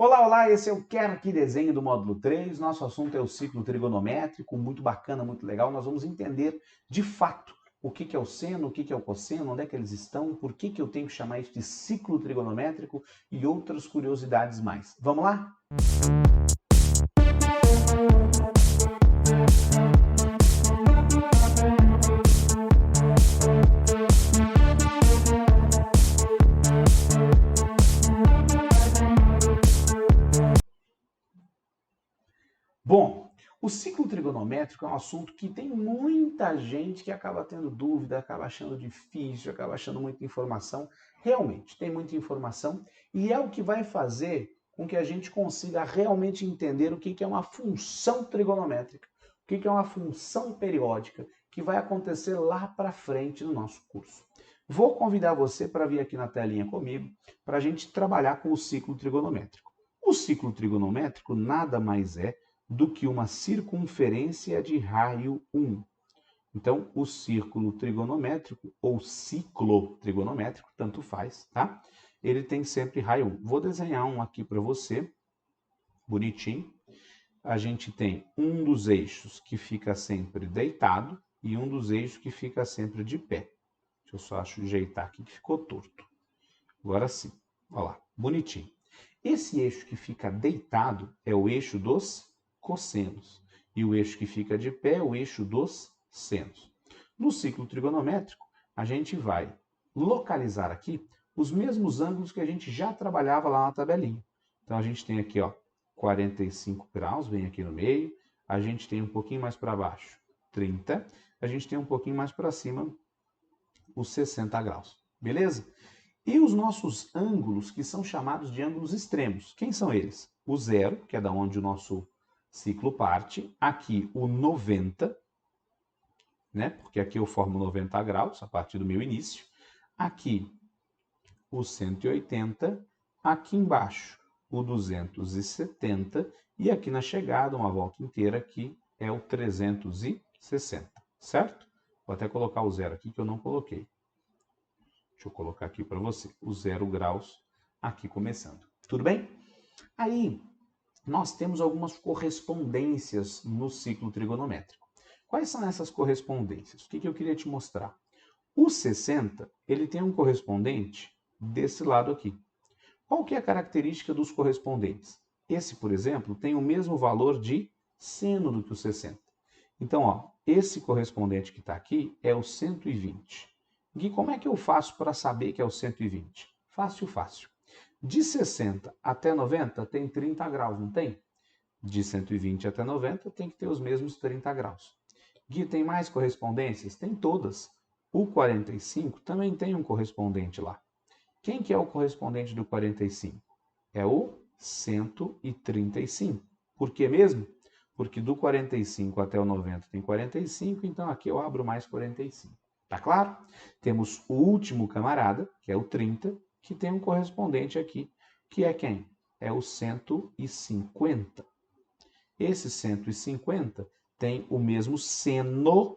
Olá, olá, esse é o Quero Que Desenhe do módulo 3. Nosso assunto é o ciclo trigonométrico, muito bacana, muito legal. Nós vamos entender de fato o que é o seno, o que é o cosseno, onde é que eles estão, por que eu tenho que chamar isso de ciclo trigonométrico e outras curiosidades mais. Vamos lá? Bom, o ciclo trigonométrico é um assunto que tem muita gente que acaba tendo dúvida, acaba achando difícil, acaba achando muita informação. Realmente, tem muita informação e é o que vai fazer com que a gente consiga realmente entender o que é uma função trigonométrica, o que é uma função periódica, que vai acontecer lá para frente no nosso curso. Vou convidar você para vir aqui na telinha comigo para a gente trabalhar com o ciclo trigonométrico. O ciclo trigonométrico nada mais é do que uma circunferência de raio 1. Então, o círculo trigonométrico, ou ciclo trigonométrico, tanto faz, tá? Ele tem sempre raio 1. Vou desenhar um aqui para você, bonitinho. A gente tem um dos eixos que fica sempre deitado e um dos eixos que fica sempre de pé. Deixa eu só ajeitar aqui que ficou torto. Agora sim, olha lá, bonitinho. Esse eixo que fica deitado é o eixo dos cossenos. E o eixo que fica de pé é o eixo dos senos. No ciclo trigonométrico, a gente vai localizar aqui os mesmos ângulos que a gente já trabalhava lá na tabelinha. Então, a gente tem aqui, ó, 45 graus, vem aqui no meio. A gente tem um pouquinho mais para baixo, 30. A gente tem um pouquinho mais para cima, os 60 graus. Beleza? E os nossos ângulos, que são chamados de ângulos extremos, quem são eles? O zero, que é da onde o nosso ciclo parte, aqui o 90, né? Porque aqui eu formo 90 graus a partir do meu início, aqui o 180, aqui embaixo o 270 e aqui na chegada, uma volta inteira, aqui é o 360, certo? Vou até colocar o zero aqui que eu não coloquei. Deixa eu colocar aqui para você, o 0 graus aqui começando. Tudo bem? Aí, nós temos algumas correspondências no ciclo trigonométrico. Quais são essas correspondências? O que eu queria te mostrar? O 60, ele tem um correspondente desse lado aqui. Qual que é a característica dos correspondentes? Esse, por exemplo, tem o mesmo valor de seno do que o 60. Então, ó, esse correspondente que está aqui é o 120. Gui, como é que eu faço para saber que é o 120? Fácil, fácil. De 60 até 90 tem 30 graus, não tem? De 120 até 90 tem que ter os mesmos 30 graus. Gui, tem mais correspondências? Tem todas. O 45 também tem um correspondente lá. Quem que é o correspondente do 45? É o 135. Por que mesmo? Porque do 45 até o 90 tem 45, então aqui eu abro mais 45. Tá claro? Temos o último camarada, que é o 30, que tem um correspondente aqui, que é quem? É o 150. Esse 150 tem o mesmo seno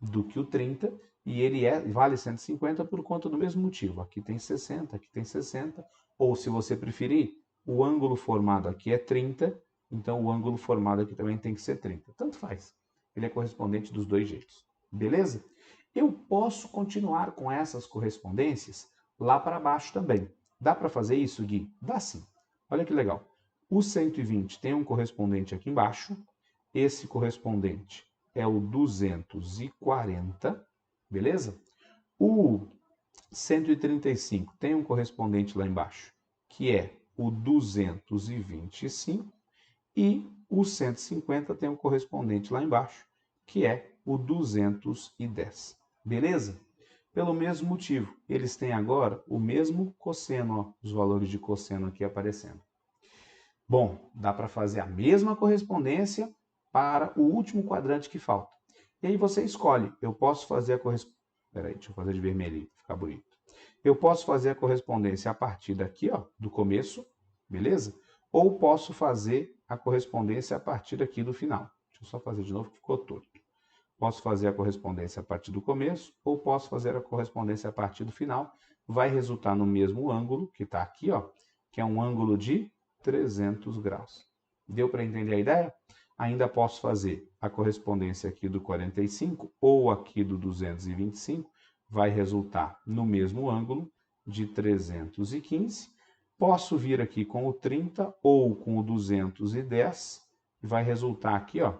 do que o 30, e ele vale 150 por conta do mesmo motivo. Aqui tem 60, aqui tem 60, ou se você preferir, o ângulo formado aqui é 30, então o ângulo formado aqui também tem que ser 30. Tanto faz. Ele é correspondente dos dois jeitos. Beleza? Eu posso continuar com essas correspondências lá para baixo também. Dá para fazer isso, Gui? Dá sim. Olha que legal. O 120 tem um correspondente aqui embaixo. Esse correspondente é o 240, beleza? O 135 tem um correspondente lá embaixo, que é o 225. E o 150 tem um correspondente lá embaixo, que é o 210. Beleza? Pelo mesmo motivo, eles têm agora o mesmo cosseno, ó, os valores de cosseno aqui aparecendo. Bom, dá para fazer a mesma correspondência para o último quadrante que falta. E aí você escolhe, eu posso fazer a correspondência... Peraí, deixa eu fazer de vermelhinho, para ficar bonito. Eu posso fazer a correspondência a partir daqui, ó, do começo, beleza? Ou posso fazer a correspondência a partir daqui do final. Deixa eu só fazer de novo que ficou torto. Posso fazer a correspondência a partir do começo ou posso fazer a correspondência a partir do final. Vai resultar no mesmo ângulo que está aqui, ó, que é um ângulo de 300 graus. Deu para entender a ideia? Ainda posso fazer a correspondência aqui do 45 ou aqui do 225, vai resultar no mesmo ângulo de 315. Posso vir aqui com o 30 ou com o 210, e vai resultar aqui, ó,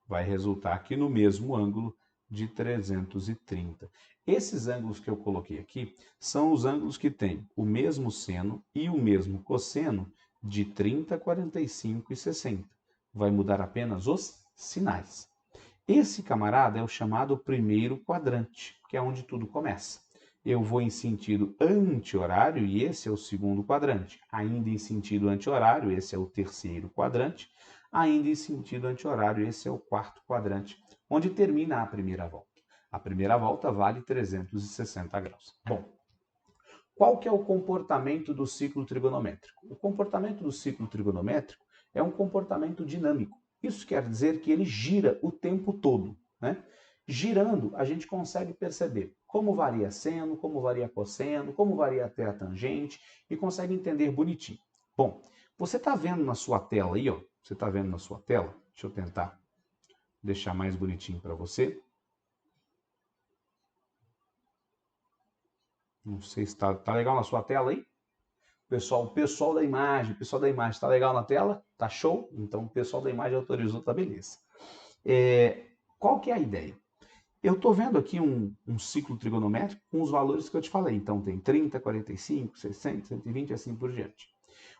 vai resultar aqui no mesmo ângulo de 330. Esses ângulos que eu coloquei aqui são os ângulos que têm o mesmo seno e o mesmo cosseno de 30, 45 e 60. Vai mudar apenas os sinais. Esse camarada é o chamado primeiro quadrante, que é onde tudo começa. Eu vou em sentido anti-horário e esse é o segundo quadrante. Ainda em sentido anti-horário, esse é o terceiro quadrante. Ainda em sentido anti-horário, esse é o quarto quadrante, onde termina a primeira volta. A primeira volta vale 360 graus. Bom, qual que é o comportamento do ciclo trigonométrico? O comportamento do ciclo trigonométrico é um comportamento dinâmico. Isso quer dizer que ele gira o tempo todo, né? Girando, a gente consegue perceber como varia seno, como varia cosseno, como varia até a tangente e consegue entender bonitinho. Bom, você está vendo na sua tela aí, ó? Você está vendo na sua tela? Deixa eu tentar deixar mais bonitinho para você. Não sei se tá legal na sua tela aí. O pessoal da imagem, está legal na tela? Tá show? Então o pessoal da imagem autorizou, tá beleza. Qual que é a ideia? Eu estou vendo aqui um ciclo trigonométrico com os valores que eu te falei. Então tem 30, 45, 60, 120 e assim por diante.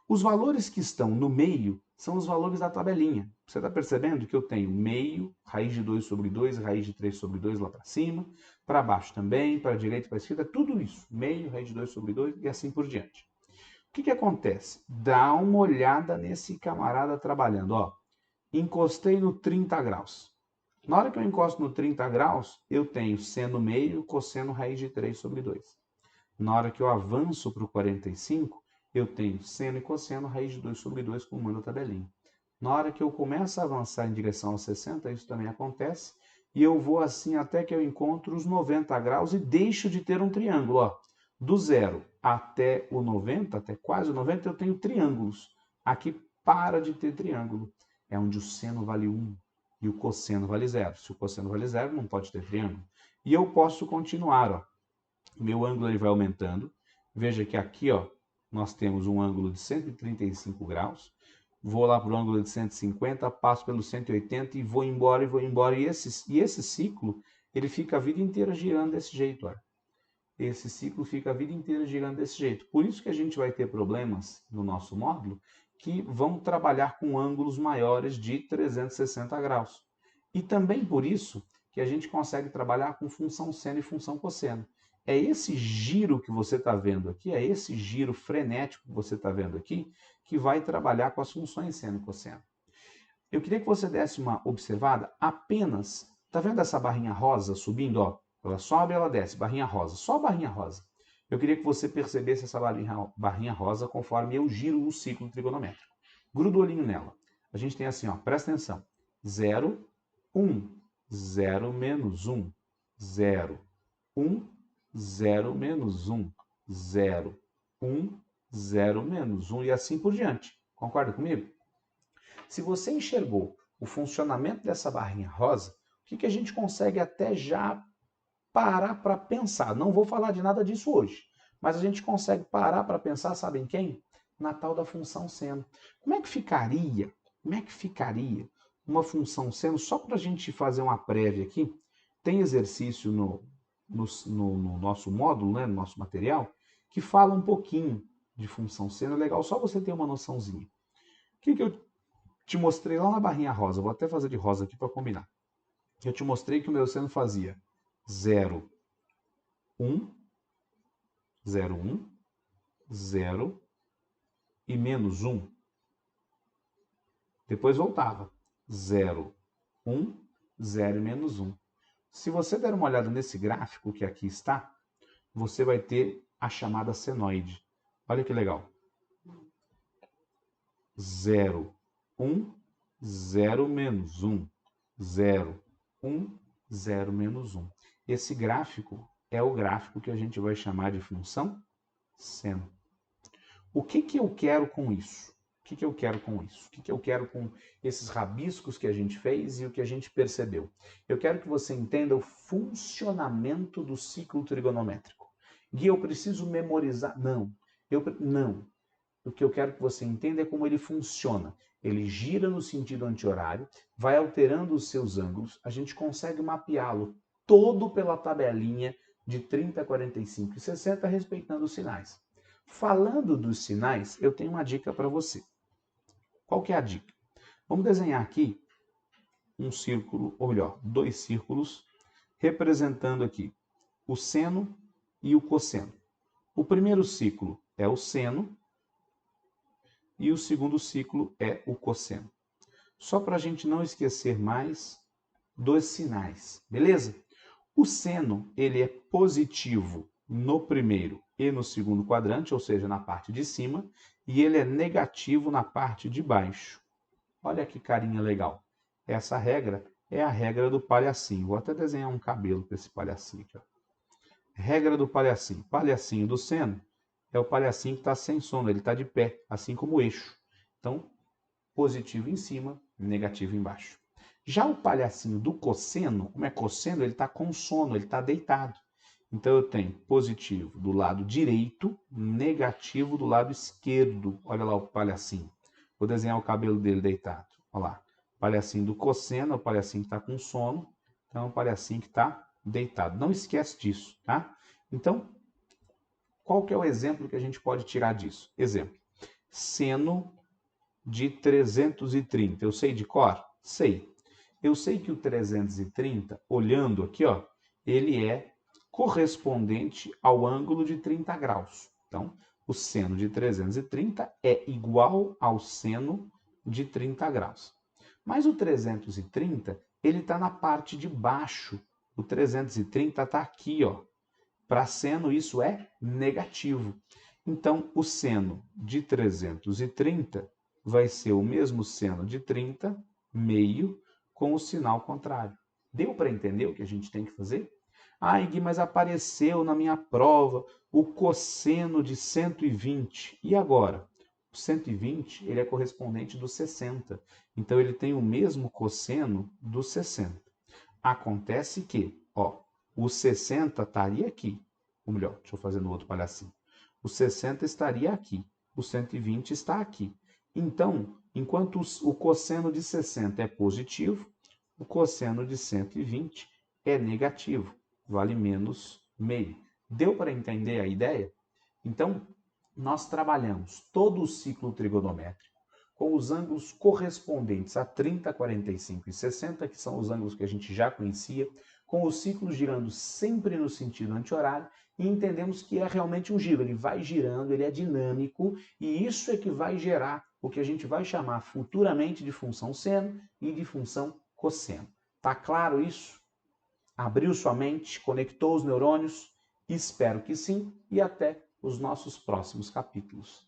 Os valores que estão no meio são os valores da tabelinha. Você está percebendo que eu tenho meio, raiz de 2 sobre 2, raiz de 3 sobre 2 lá para cima, para baixo também, para a direita e para a esquerda, tudo isso. Meio, raiz de 2 sobre 2 e assim por diante. O que acontece? Dá uma olhada nesse camarada trabalhando. Ó, encostei no 30 graus. Na hora que eu encosto no 30 graus, eu tenho seno meio, cosseno raiz de 3 sobre 2. Na hora que eu avanço para o 45, eu tenho seno e cosseno raiz de 2 sobre 2, como manda a tabelinha. Na hora que eu começo a avançar em direção aos 60, isso também acontece, e eu vou assim até que eu encontro os 90 graus e deixo de ter um triângulo. Ó. Do 0 até o 90, até quase o 90, eu tenho triângulos. Aqui para de ter triângulo. É onde o seno vale 1 e o cosseno vale 0. Se o cosseno vale 0, não pode ter triângulo. E eu posso continuar, ó. Meu ângulo ele vai aumentando. Veja que aqui, ó, nós temos um ângulo de 135 graus. Vou lá para o ângulo de 150, passo pelo 180 e vou embora, e vou embora. E esse ciclo, ele fica a vida inteira girando desse jeito, ó. Esse ciclo fica a vida inteira girando desse jeito. Por isso que a gente vai ter problemas no nosso módulo que vão trabalhar com ângulos maiores de 360 graus. E também por isso que a gente consegue trabalhar com função seno e função cosseno. É esse giro que você está vendo aqui, é esse giro frenético que você está vendo aqui, que vai trabalhar com as funções seno e cosseno. Eu queria que você desse uma observada apenas, está vendo essa barrinha rosa subindo, ó? Ela sobe, ela desce, barrinha rosa, só barrinha rosa. Eu queria que você percebesse essa barrinha rosa conforme eu giro o ciclo trigonométrico. Gruda o olhinho nela. A gente tem assim, ó, presta atenção. 0, 1, 0 menos 1, 0, 1, 0 menos 1, 0, 1, 0 menos 1 e assim por diante. Concorda comigo? Se você enxergou o funcionamento dessa barrinha rosa, o que a gente consegue até já parar para pensar? Não vou falar de nada disso hoje, mas a gente consegue parar para pensar, sabem quem? Na tal da função seno. Como é que ficaria uma função seno? Só para a gente fazer uma prévia aqui, tem exercício no nosso módulo, né, no nosso material, que fala um pouquinho de função seno. É legal só você ter uma noçãozinha. O que eu te mostrei lá na barrinha rosa, vou até fazer de rosa aqui para combinar. Eu te mostrei que o meu seno fazia 0, 1, 0, 1, 0 e menos 1. Depois voltava 0, 1, 0 e menos 1. Se você der uma olhada nesse gráfico que aqui está, você vai ter a chamada senoide. Olha que legal. 0, 1, 0 menos 1, 0, 1, 0 menos 1. Esse gráfico é o gráfico que a gente vai chamar de função seno. O que eu quero com isso? O que eu quero com isso? O que eu quero com esses rabiscos que a gente fez e o que a gente percebeu? Eu quero que você entenda o funcionamento do ciclo trigonométrico. Gui, eu preciso memorizar? Não. Não. O que eu quero que você entenda é como ele funciona. Ele gira no sentido anti-horário, vai alterando os seus ângulos, a gente consegue mapeá-lo todo pela tabelinha de 30, 45 e 60, respeitando os sinais. Falando dos sinais, eu tenho uma dica para você. Qual que é a dica? Vamos desenhar aqui um círculo, ou melhor, dois círculos, representando aqui o seno e o cosseno. O primeiro ciclo é o seno e o segundo ciclo é o cosseno. Só para a gente não esquecer mais dos sinais, beleza? O seno, ele é positivo no primeiro e no segundo quadrante, ou seja, na parte de cima, e ele é negativo na parte de baixo. Olha que carinha legal. Essa regra é a regra do palhacinho. Vou até desenhar um cabelo para esse palhacinho aqui, ó. Regra do palhacinho. Palhacinho do seno é o palhacinho que está sem sono, ele está de pé, assim como o eixo. Então, positivo em cima, negativo embaixo. Já o palhacinho do cosseno, como é cosseno, ele está com sono, ele está deitado. Então eu tenho positivo do lado direito, negativo do lado esquerdo. Olha lá o palhacinho. Vou desenhar o cabelo dele deitado. Olha lá. Palhacinho do cosseno, é o palhacinho que está com sono. Então é o palhacinho que está deitado. Não esquece disso, tá? Então, qual que é o exemplo que a gente pode tirar disso? Exemplo. Seno de 330. Eu sei de cor? Sei. Eu sei que o 330, olhando aqui, ó, ele é correspondente ao ângulo de 30 graus. Então, o seno de 330 é igual ao seno de 30 graus. Mas o 330, ele está na parte de baixo. O 330 está aqui, ó. Para seno, isso é negativo. Então, o seno de 330 vai ser o mesmo seno de 30, meio, com o sinal contrário. Deu para entender o que a gente tem que fazer? Ah, Gui, mas apareceu na minha prova o cosseno de 120. E agora? O 120 ele é correspondente do 60. Então, ele tem o mesmo cosseno do 60. Acontece que, ó, o 60 estaria aqui. Ou melhor, deixa eu fazer no outro palhacinho. O 60 estaria aqui. O 120 está aqui. Então, enquanto o cosseno de 60 é positivo, o cosseno de 120 é negativo. Vale menos meio. Deu para entender a ideia? Então, nós trabalhamos todo o ciclo trigonométrico com os ângulos correspondentes a 30, 45 e 60, que são os ângulos que a gente já conhecia, com os ciclos girando sempre no sentido anti-horário, e entendemos que é realmente um giro, ele vai girando, ele é dinâmico, e isso é que vai gerar o que a gente vai chamar futuramente de função seno e de função cosseno. Tá claro isso? Abriu sua mente, conectou os neurônios? Espero que sim, e até os nossos próximos capítulos.